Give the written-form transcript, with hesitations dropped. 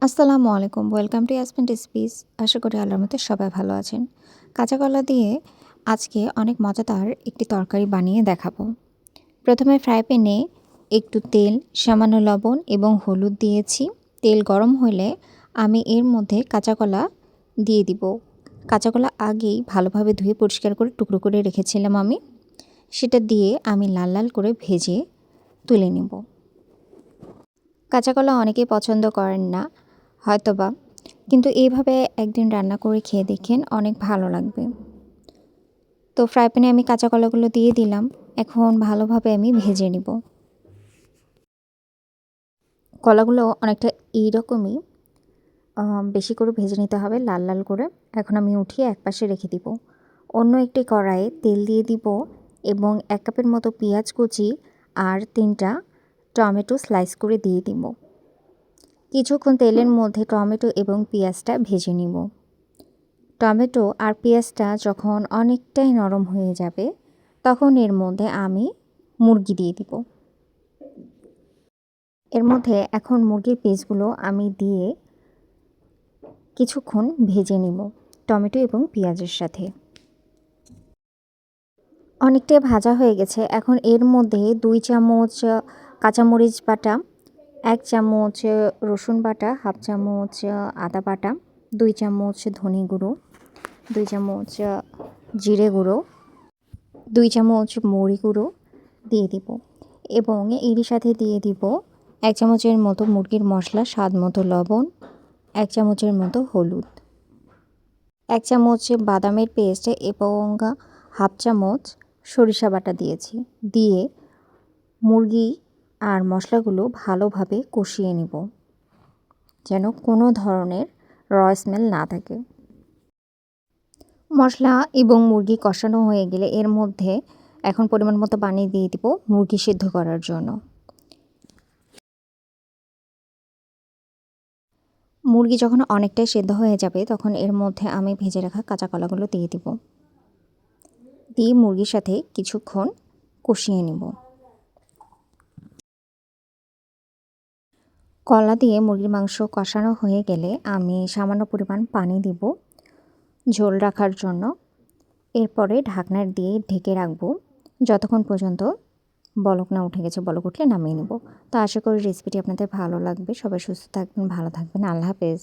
আসসালামু আলাইকুম। Welcome to Yasmin recipes. আশা করি আল্লাহর মতে সবাই ভালো আছেন। কাঁচা কলা দিয়ে আজকে অনেক মজাদার একটি তরকারি বানিয়ে দেখাবো। প্রথমে ফ্রাই প্যানে একটু তেল, সামান্য লবণ এবং হলুদ দিয়েছি। তেল গরম হলে আমি এর মধ্যে কাঁচা কলা দিয়ে দিব। কাঁচা কলা আগেই ভালোভাবে ধুয়ে পরিষ্কার করে টুকরো করে রেখেছিলাম আমি। সেটা দিয়ে আমি লাল লাল করে ভেজে তুলে নেব। কাঁচা কলা অনেকেই পছন্দ করেন না হয়তোবা, কিন্তু এইভাবে একদিন রান্না করে খেয়ে দেখেন, অনেক ভালো লাগবে। তো ফ্রাই প্যানে আমি কাঁচা কলাগুলো দিয়ে দিলাম। এখন ভালোভাবে আমি ভেজে নিব। কলাগুলো অনেকটা এইরকমই বেশি করে ভেজে নিতে হবে, লাল লাল করে। এখন আমি উঠিয়ে একপাশে রেখে দিব। অন্য একটি কড়াইয়ে তেল দিয়ে দিব এবং 1 কাপের মতো পেঁয়াজ কুচি আর 3টা টমেটো স্লাইস করে দিয়ে দিব। কিছুক্ষণ তেলের মধ্যে টমেটো এবং পেঁয়াজটা ভেজে নিব। টমেটো আর পেঁয়াজটা যখন অনেকটাই নরম হয়ে যাবে, তখন এর মধ্যে আমি মুরগি দিয়ে দিব। এর মধ্যে এখন মুরগির পিসগুলো আমি দিয়ে কিছুক্ষণ ভেজে নিব টমেটো এবং পেঁয়াজের সাথে। অনেকটাই ভাজা হয়ে গেছে। এখন এর মধ্যে 2 চামচ কাঁচামরিচ বাটা, 1 চামচ রসুন বাটা, হাফ চামচ আদা বাটা, 2 চামচ ধনে গুঁড়ো, 2 চামচ জিরে গুঁড়ো, 2 চামচ মৌরি গুঁড়ো দিয়ে দিব এবং এরই সাথে দিয়ে দিব 1 চামচের মতো মুরগির মশলা, স্বাদ মতো লবণ, 1 চামচের মতো হলুদ, 1 চামচ বাদামের পেস্ট এবং হাফ চামচ সরিষা বাটা দিয়েছি। দিয়ে মুরগি আর মশলাগুলো ভালোভাবে কষিয়ে নিব, যেন কোনো ধরনের র স্মেল না থাকে। মশলা এবং মুরগি কষানো হয়ে গেলে এর মধ্যে এখন পরিমাণ মতো পানি দিয়ে দিব মুরগি সিদ্ধ করার জন্য। মুরগি যখন অনেকটাই সিদ্ধ হয়ে যাবে, তখন এর মধ্যে আমি ভেজে রাখা কাঁচা কলাগুলো দিয়ে দিব। দিয়ে মুরগির সাথে কিছুক্ষণ কষিয়ে নিব। কলা দিয়ে মুরগির মাংস কষানো হয়ে গেলে আমি সামান্য পরিমাণ পানি দিব ঝোল রাখার জন্য। এরপরে ঢাকনার দিয়ে ঢেকে রাখবো যতক্ষণ পর্যন্ত বলক না উঠে গেছে। বলক উঠলে নামিয়ে নেব। তো আশা করি রেসিপিটি আপনাদের ভালো লাগবে। সবাই সুস্থ থাকবেন, ভালো থাকবেন। আল্লাহ হাফেজ।